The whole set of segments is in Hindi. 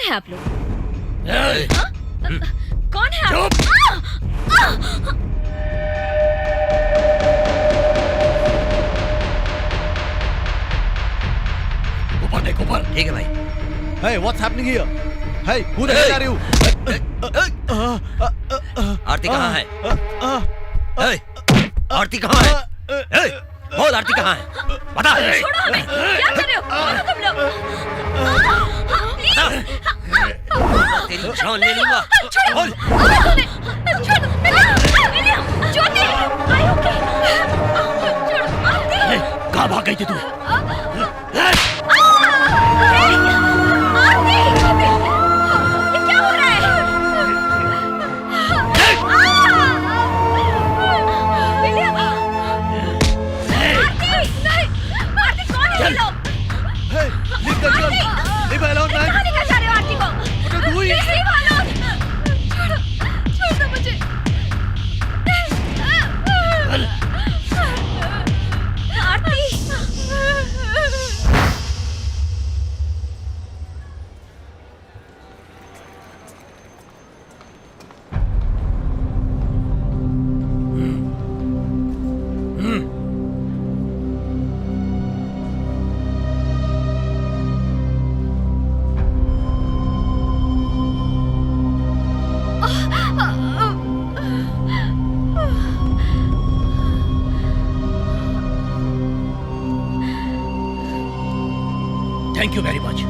है आप लोग? ए! कौन है आप? ऊपर देख ऊपर। ठीक है भाई। Hey, what's happening here? Hey, who the hell are you? आरती कहाँ है? आरती कहाँ है? बोल आरती कहाँ है? बता। छोड़ो हमें, क्या कर रहे हो? छोड़ो तुम लोग। तेरी जान ले लूंगा। छोड़ो, छोड़ो, William, Jyoti, are you okay? छोड़ो, आरती। कहाँ भाग गई थी तू? आरती, ये क्या हो रहा है? विलियम, आरती, नहीं, आरती कौन है ये लोग? Hey, leave the girl. Leave her alone, man. कहाँ लेकर जा रहे हो आरती को? What are you doing? Please leave her alone. छोड़ दो मुझे। Aarti. Thank you very much,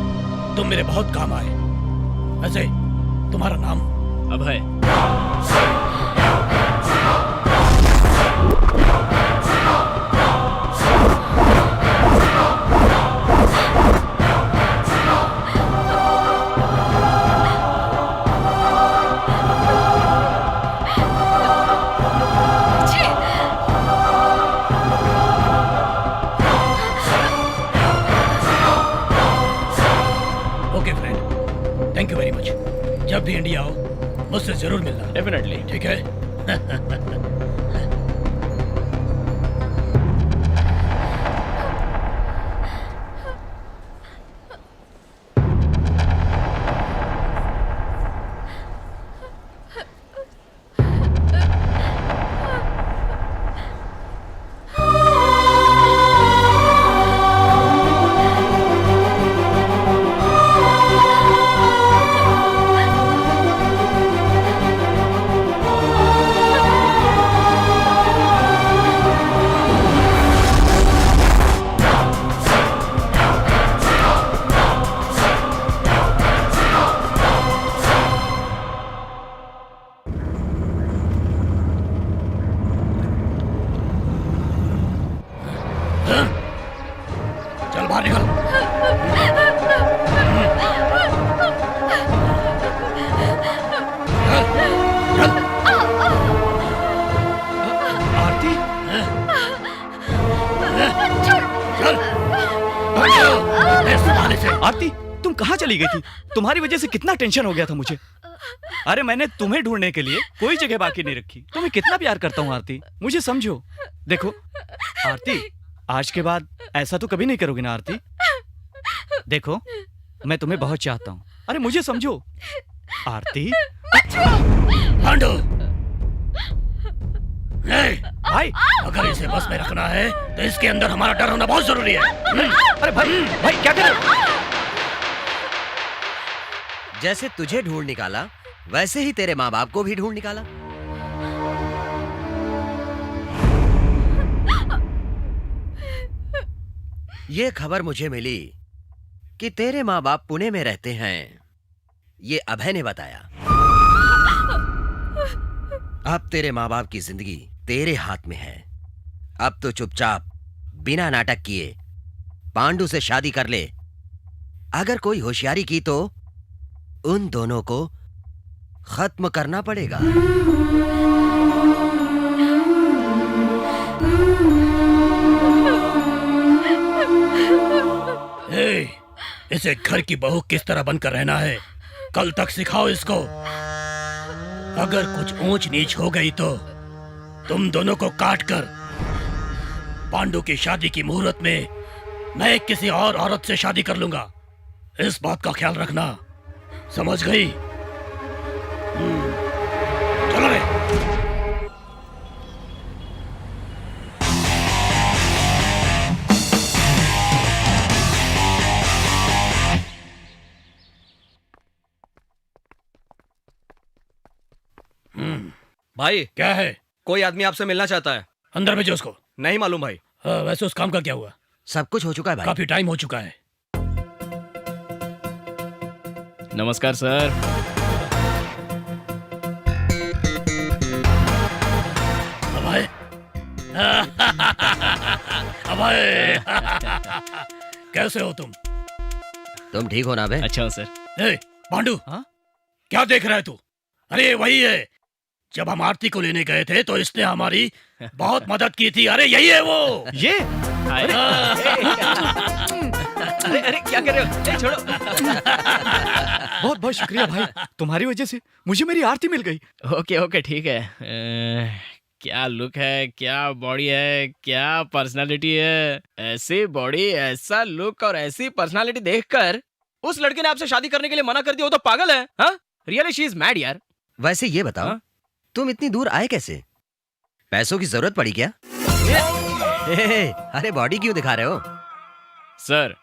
तुम मेरे बहुत काम आए। वैसे तुम्हारा नाम? Abhay. Okay friend, thank you very much. जब भी इंडिया आओ मुझसे जरूर मिलना। डेफिनेटली। ठीक है? चल बाहर निकल। चल। आरती? चल। संभाले से। आरती, तुम कहाँ चली गई थी? तुम्हारी वजह से कितना टेंशन हो गया था मुझे। अरे मैंने तुम्हें ढूंढने के लिए कोई जगह बाकी नहीं रखी। तुम्हें कितना प्यार करता हूँ आरती, मुझे समझो। देखो आरती, आज के बाद ऐसा तो कभी नहीं करोगी ना आरती? देखो मैं तुम्हें बहुत चाहता हूँ। अरे मुझे समझो आरती। पांडु, नहीं, भाई, अगर इसे बस में रखना है तो इसके अंदर हमारा डर होना बहुत जरूरी है। अरे भाई, भाई क्या कर रहे हो? जैसे तुझे ढूंढ निकाला वैसे ही तेरे माँ बाप को भी ढूंढ निकाला। ये खबर मुझे मिली कि तेरे माँ बाप पुणे में रहते हैं। ये अभय ने बताया। अब तेरे माँ बाप की जिंदगी तेरे हाथ में है। अब तो चुपचाप बिना नाटक किए पांडु से शादी कर ले। अगर कोई होशियारी की तो उन दोनों को खत्म करना पड़ेगा। इसे घर की बहू किस तरह बनकर रहना है, कल तक सिखाओ इसको। अगर कुछ ऊंच नीच हो गई तो तुम दोनों को काट कर पांडु की शादी की मुहूर्त में मैं किसी और औरत से शादी कर लूंगा। इस बात का ख्याल रखना। समझ गई? चलो रे। भाई क्या है? कोई आदमी आपसे मिलना चाहता है। अंदर भेजो उसको। नहीं मालूम भाई। वैसे उस काम का क्या हुआ? सब कुछ हो चुका है भाई। काफी टाइम हो चुका है। नमस्कार सर। अभय। अभय। कैसे हो तुम? तुम ठीक हो ना बे? अच्छा हूँ सर। ए, पांडु। हाँ? क्या देख रहा है तू? अरे वही है, जब हम आरती को लेने गए थे तो इसने हमारी बहुत मदद की थी। अरे यही है वो। ये अरे अरे अरे क्या कर रहे हो? ए, छोड़ो। बहुत बहुत शुक्रिया भाई, तुम्हारी वजह से मुझे मेरी आरती मिल गई। ओके ओके ठीक है। क्या लुक है, क्या बॉडी है, क्या पर्सनालिटी है। ऐसी बॉडी, ऐसा लुक और ऐसी पर्सनालिटी देखकर उस लड़के ने आपसे शादी करने के लिए मना कर दिया। वो तो पागल है। हाँ, रियली शी इज मैड यार। वैसे ये बताओ, हाँ? तुम इतनी दूर आए कैसे? पैसों की जरूरत पड़ी क्या? अरे बॉडी क्यों दिखा रहे हो? सर,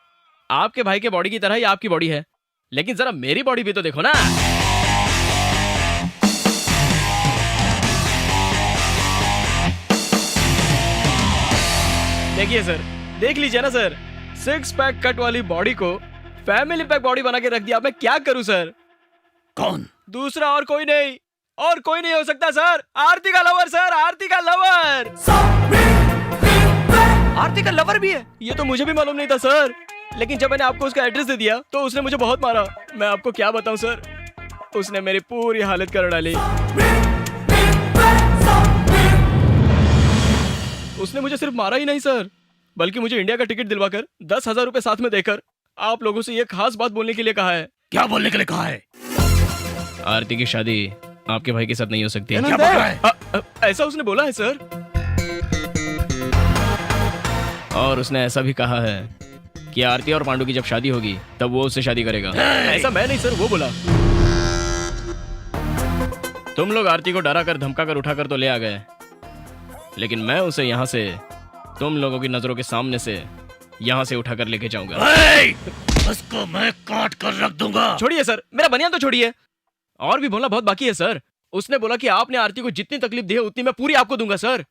आपके भाई के बॉडी की तरह ही आपकी बॉडी है, लेकिन जरा मेरी बॉडी भी तो देखो ना। देखिए सर, देख लीजिए ना सर, 6 पैक कट वाली बॉडी को फैमिली पैक बॉडी बना के रख दिया। मैं क्या करूं सर? कौन? दूसरा और कोई नहीं, और कोई नहीं हो सकता सर। आरती का लवर सर, आरती का लवर। आरती का लवर भी है? ये तो मुझे भी मालूम नहीं था सर, लेकिन जब मैंने आपको उसका एड्रेस दे दिया तो उसने मुझे बहुत मारा। मैं आपको क्या बताऊं सर, उसने मेरी पूरी हालत कर डाली। उसने मुझे सिर्फ मारा ही नहीं सर, बल्कि मुझे इंडिया का टिकट दिलवाकर 10,000 रुपए साथ में देकर आप लोगों से ये खास बात बोलने के लिए कहा है। क्या बोलने के लिए कहा है? आरती की शादी आपके भाई के साथ नहीं हो सकती। क्या बोल रहा है? ऐसा उसने बोला है सर, और उसने ऐसा भी कहा है कि आरती और पांडु की जब शादी होगी तब वो उससे शादी करेगा। ऐसा मैं नहीं सर, वो बोला। तुम लोग आरती को डरा कर धमका कर उठाकर तो ले आ गए, लेकिन मैं उसे यहाँ से तुम लोगों की नजरों के सामने से यहाँ से उठाकर लेके जाऊंगा। उसको मैं काट कर रख दूंगा। छोड़िए सर, मेरा बनियान तो छोड़िए, और भी बोलना बहुत बाकी है सर। उसने बोला कि आपने आरती को जितनी तकलीफ दी है उतनी मैं पूरी आपको दूंगा सर।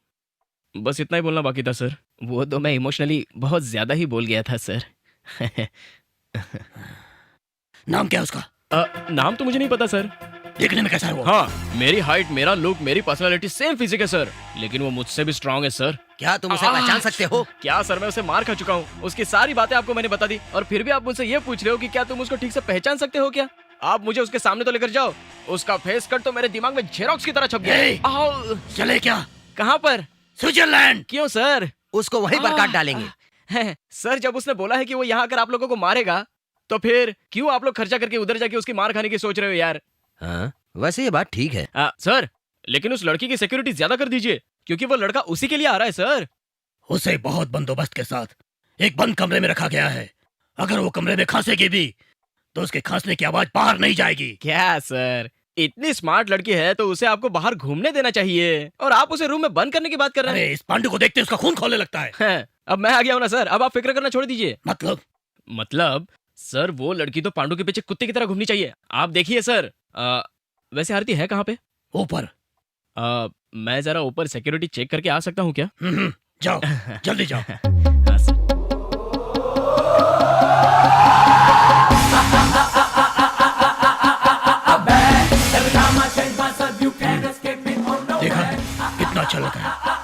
बस इतना ही बोलना बाकी था सर। वो तो मैं इमोशनली बहुत ज्यादा ही बोल गया था सर। नाम क्या है उसका? नाम तो मुझे नहीं पता सर। देखने में कैसा है वो? हाँ, मेरी हाइट, मेरा लुक, मेरी पर्सनालिटी सेम फिजिक है सर, लेकिन वो मुझसे भी स्ट्रांग है सर। क्या तुम उसे पहचान सकते हो? क्या सर, मैं उसे मार खा चुका हूँ। उसकी सारी बातें आपको मैंने बता दी, और फिर भी आप मुझसे ये पूछ रहे हो कि क्या तुम उसको ठीक से पहचान सकते हो क्या? आप मुझे उसके सामने तो लेकर जाओ। उसका फेस कट तो मेरे दिमाग में जेरोक्स की तरह छप गया। आओ। चले क्या? कहाँ पर? स्विट्जरलैंड। क्यों सर? उसको वहीं पर काट डालेंगे। सर, जब उसने बोला है कि वो यहाँ आकर आप लोगों को मारेगा, तो फिर क्यों आप लोग खर्चा करके उधर जाके उसकी मार खाने की सोच रहे हो यार? हाँ, वैसे ये बात ठीक है। सर, लेकिन उस लड़की की सिक्योरिटी ज्यादा कर दीजिए, क्योंकि वो लड़का उसी के लिए आ रहा है सर। उसे बहुत बंदोबस्त के साथ एक बंद कमरे में रखा गया है। अगर वो कमरे में खांसेगी भी तो उसके खांसने की आवाज बाहर नहीं जाएगी। क्या सर, इतनी स्मार्ट लड़की है तो उसे आपको बाहर घूमने देना चाहिए, और आप उसे रूम में बंद करने की बात कर रहे हैं। अरे इस पांडु को देखते उसका खून खौलने लगता है। अब मैं आ गया हूँ ना सर, अब आप फिक्र करना छोड़ दीजिए। मतलब सर, वो लड़की तो पांडु के पीछे कुत्ते की तरह घूमनी चाहिए। आप देखिए सर। वैसे आरती है कहाँ पे? ऊपर। मैं जरा ऊपर सिक्योरिटी चेक करके आ सकता हूँ क्या? जाओ, जल्दी जाओ। हाँ सर। देखा कितना अच्छा लगा है।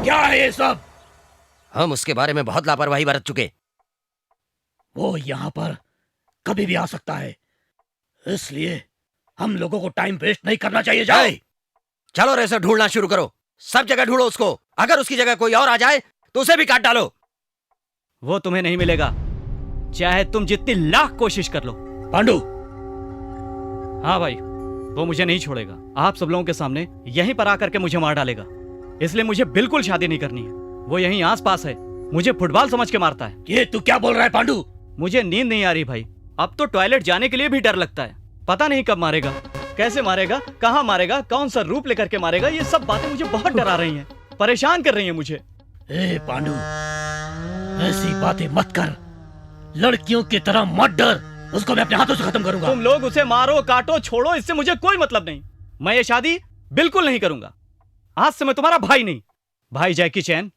क्या है ये सब? हम उसके बारे में बहुत लापरवाही बरत चुके। वो यहाँ पर कभी भी आ सकता है, इसलिए हम लोगों को टाइम वेस्ट नहीं करना चाहिए। जाओ। ए, चलो रेसर ढूंढना शुरू करो। सब जगह ढूंढो उसको। अगर उसकी जगह कोई और आ जाए तो उसे भी काट डालो। वो तुम्हें नहीं मिलेगा, चाहे तुम जितनी लाख कोशिश कर लो। पांडु, हाँ भाई, वो मुझे नहीं छोड़ेगा। आप सब लोगों के सामने यहीं पर आकर के मुझे मार डालेगा। इसलिए मुझे बिल्कुल शादी नहीं करनी है। वो यहीं आस पास है, मुझे फुटबॉल समझ के मारता है। ये तू क्या बोल रहा है पांडु? मुझे नींद नहीं आ रही भाई। अब तो टॉयलेट जाने के लिए भी डर लगता है। पता नहीं कब मारेगा, कैसे मारेगा, कहाँ मारेगा, कौन सा रूप लेकर के मारेगा। ये सब बातें मुझे बहुत डरा रही हैं, परेशान कर रही हैं मुझे। ए पांडु, ऐसी बातें मत कर। लड़कियों की तरह मत डर। उसको मैं अपने हाथों से खत्म करूंगा। तुम लोग उसे मारो, काटो, छोड़ो, इससे मुझे कोई मतलब नहीं। मैं ये शादी बिल्कुल नहीं करूंगा। आज से मैं तुम्हारा भाई नहीं। भाई जैकी चैन,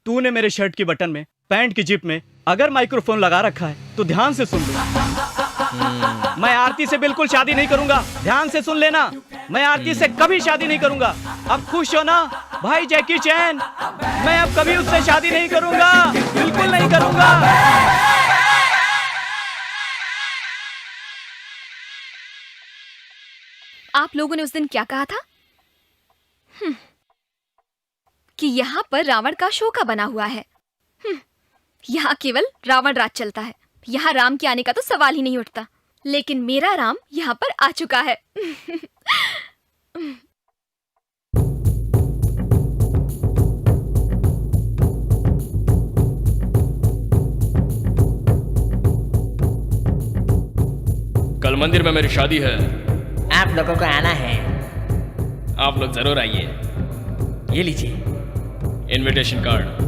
तूने मेरे शर्ट की बटन में, पैंट की जिप में अगर माइक्रोफोन लगा रखा है तो ध्यान से सुन लो। मैं आरती से बिल्कुल शादी नहीं करूंगा। ध्यान से सुन लेना, मैं आरती से कभी शादी नहीं करूंगा। अब खुश हो ना भाई जैकी चैन? मैं अब कभी उससे शादी नहीं करूंगा, बिल्कुल नहीं करूंगा। आप लोगों ने उस दिन क्या कहा था? कि यहाँ पर रावण का शोका बना हुआ है। यहाँ केवल रावण राज चलता है। यहाँ राम के आने का तो सवाल ही नहीं उठता। लेकिन मेरा राम यहाँ पर आ चुका है। कल मंदिर में मेरी शादी है। आप लोगों को आना है। आप लोग जरूर आइए। ये लीजिए। Invitation card.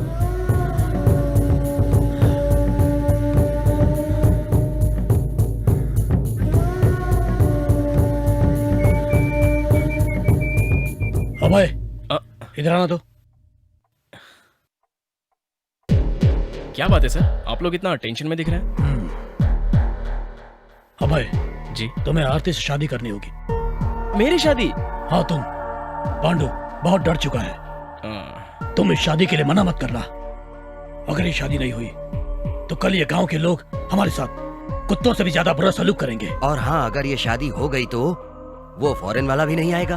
अभय, इधर आना तो। क्या बात है सर, आप लोग इतना टेंशन में दिख रहे हैं? अभय जी, तुम्हें आरती से शादी करनी होगी। मेरी शादी? हाँ तुम। पांडु बहुत डर चुका है। तुम इस शादी के लिए मना मत करना। अगर ये शादी नहीं हुई तो कल ये गांव के लोग हमारे साथ कुत्तों से भी ज्यादा बुरा सलूक करेंगे। और हाँ, अगर ये शादी हो गई तो वो फॉरेन वाला भी नहीं आएगा।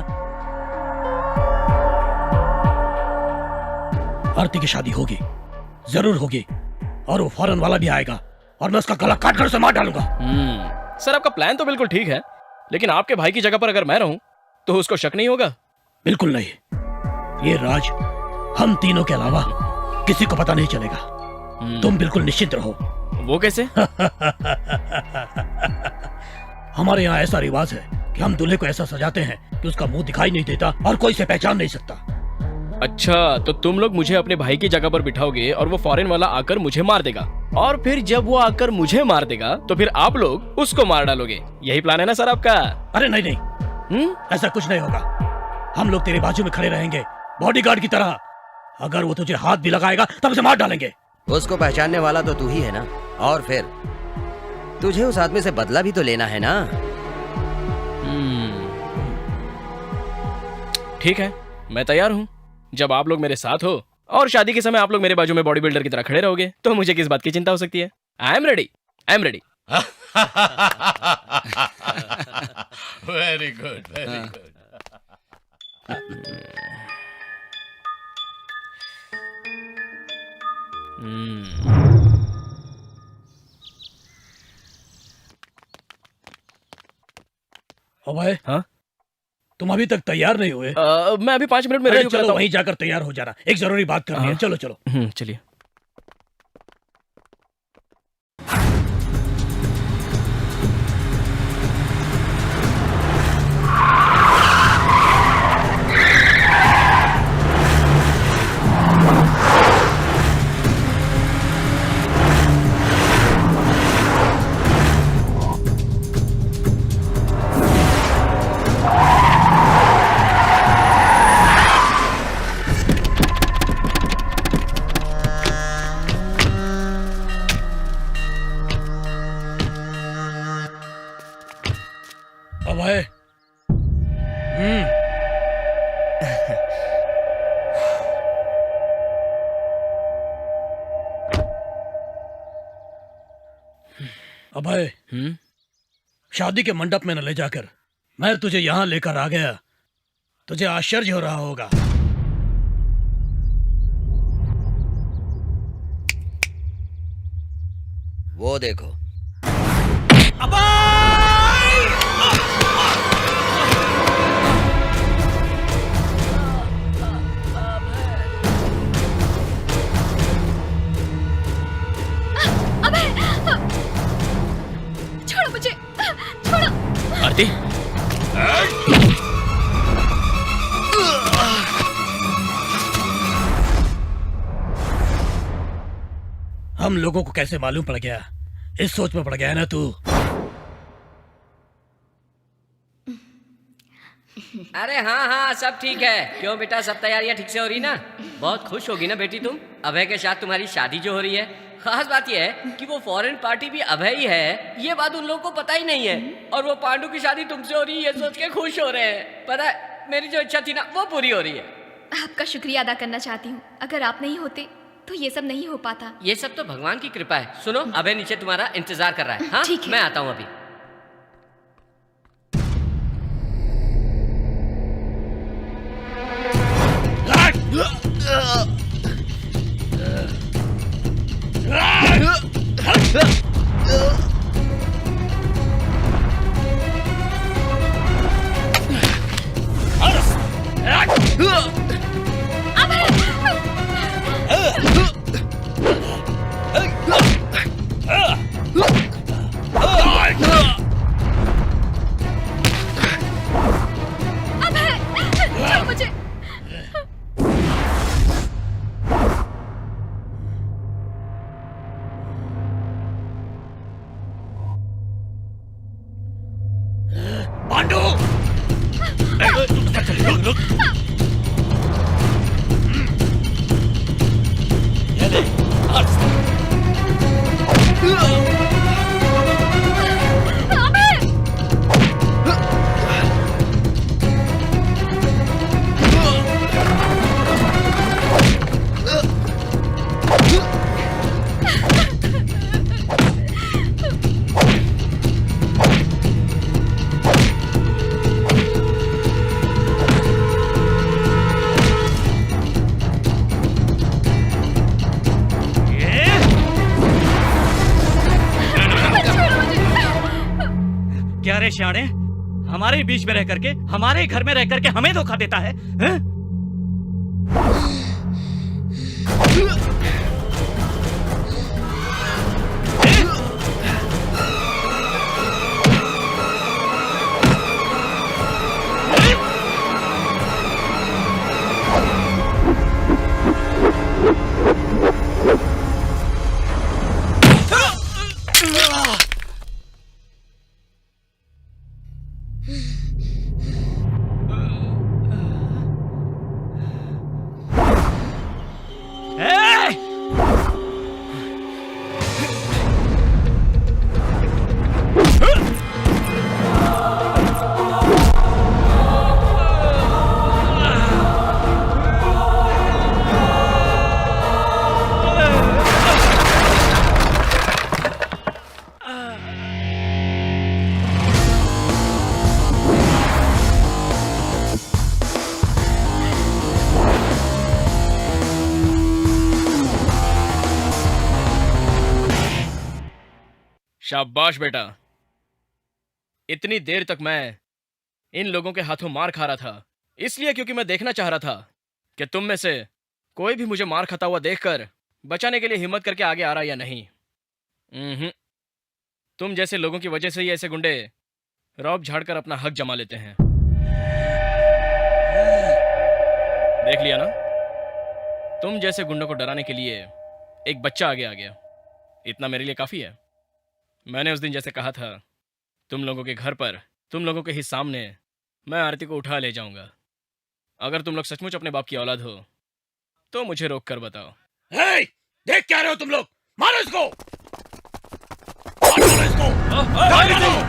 आरती की शादी होगी, जरूर होगी, और वो फॉरेन वाला भी आएगा और मैं उसका गला काट कर उसे मार डालूंगा। सर आपका प्लान तो बिल्कुल ठीक है, लेकिन आपके भाई की जगह पर अगर मैं रहूं तो उसको शक नहीं होगा? बिल्कुल नहीं। ये राज हम तीनों के अलावा किसी को पता नहीं चलेगा। तुम बिल्कुल निश्चिंत रहो। वो कैसे? हमारे यहाँ ऐसा रिवाज है कि हम दूल्हे को ऐसा सजाते हैं कि उसका मुंह दिखाई नहीं देता और कोई इसे पहचान नहीं सकता। अच्छा, तो तुम लोग मुझे अपने भाई की जगह पर बिठाओगे और वो फॉरेन वाला आकर मुझे मार देगा, और फिर जब वो आकर मुझे मार देगा तो फिर आप लोग उसको मार डालोगे। यही प्लान है ना सर आपका? अरे नहीं नहीं, ऐसा कुछ नहीं होगा। हम लोग तेरे बाजू में खड़े रहेंगे बॉडीगार्ड की तरह। अगर वो तुझे हाथ भी लगाएगा तब उसे मार डालेंगे। उसको पहचानने वाला तो तू ही है ना, और फिर तुझे उस आदमी से बदला भी तो लेना है ना। ठीक है, मैं तैयार हूँ। जब आप लोग मेरे साथ हो और शादी के समय आप लोग मेरे बाजू में बॉडी बिल्डर की तरह खड़े रहोगे तो मुझे किस बात की चिंता हो सकती है। I am ready, I am ready. Very good, very good. Abhay, हाँ? तुम अभी तक तैयार नहीं हुए? मैं अभी 5 मिनट में अरे रेडी चलो होता हूँ। वहीं जाकर तैयार हो जाना, एक जरूरी बात करनी है। चलो चलो। चलिए। अभय, अभय, शादी के मंडप में न ले जाकर मैं तुझे यहाँ लेकर आ गया, तुझे आश्चर्य हो रहा होगा। वो देखो। छोड़ो मुझे, छोड़ो। आरती, हम लोगों को कैसे मालूम पड़ गया? इस सोच में पड़ गया है ना तू? अरे हाँ हाँ सब ठीक है। क्यों बेटा, सब तैयारियां ठीक से हो रही ना? बहुत खुश होगी ना बेटी तुम, अभय के साथ तुम्हारी शादी जो हो रही है। खास बात यह है कि वो फॉरेन पार्टी भी अभय ही है, ये बात उन लोगों को पता ही नहीं है। और वो पांडु की शादी तुमसे हो रही है, ये सोच के खुश हो रहे हैं। पता है, मेरी जो इच्छा थी ना वो पूरी हो रही है। आपका शुक्रिया अदा करना चाहती हूँ। अगर आप नहीं होते तो ये सब नहीं हो पाता। ये सब तो भगवान की कृपा है। सुनो, अभय नीचे तुम्हारा इंतजार कर रहा है। हाँ ठीक है। मैं आता हूँ अभी। छोड़ो मुझे। पांडु! रुक। ये ले, क्या रे शाणे, हमारे बीच में रह करके, हमारे घर में रह करके हमें धोखा देता है, हैं? शाबाश बेटा। इतनी देर तक मैं इन लोगों के हाथों मार खा रहा था, इसलिए क्योंकि मैं देखना चाह रहा था कि तुम में से कोई भी मुझे मार खाता हुआ देखकर बचाने के लिए हिम्मत करके आगे आ रहा या नहीं। तुम जैसे लोगों की वजह से ही ऐसे गुंडे रौब झाड़कर अपना हक जमा लेते हैं। देख लिया ना, तुम जैसे गुंडों को डराने के लिए एक बच्चा आगे आ गया। इतना मेरे लिए काफी है। मैंने उस दिन जैसे कहा था, तुम लोगों के घर पर, तुम लोगों के ही सामने मैं आरती को उठा ले जाऊंगा। अगर तुम लोग सचमुच अपने बाप की औलाद हो तो मुझे रोक कर बताओ। हे, देख क्या रहे हो तुम लोग? मारो इसको! मारो इसको!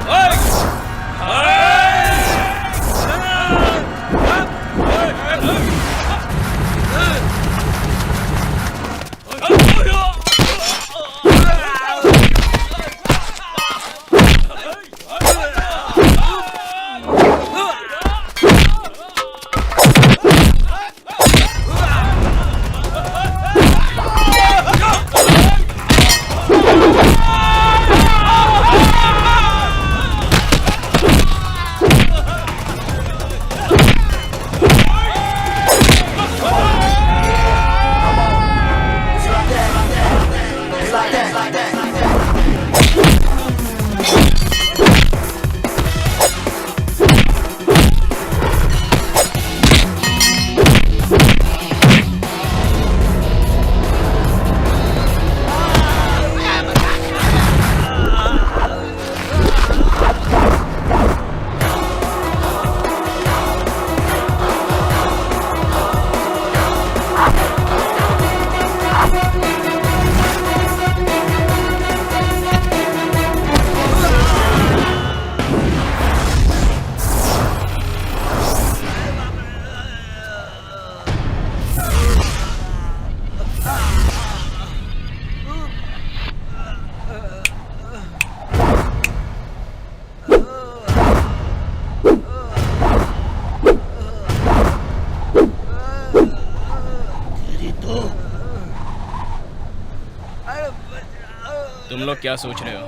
तुम लोग क्या सोच रहे हो?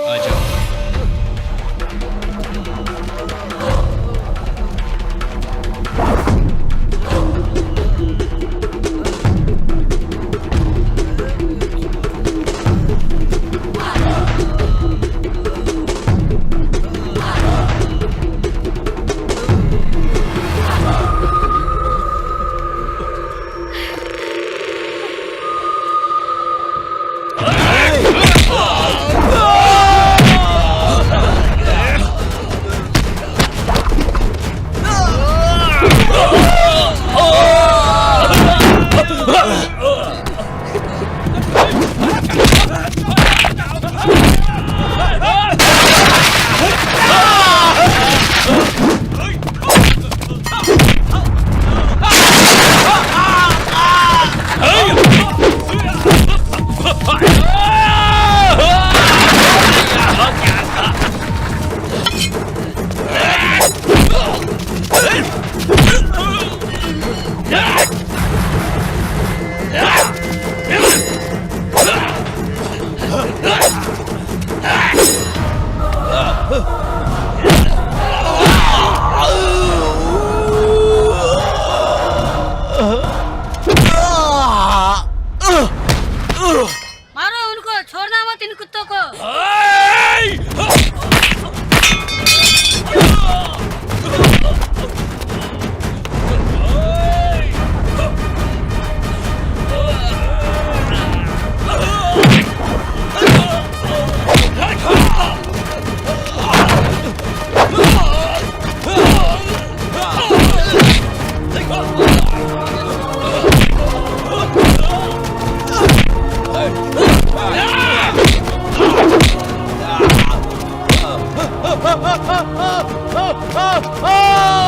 आ जाओ। मारो उनको, छोड़ना मत इन कुत्तों को। Oh!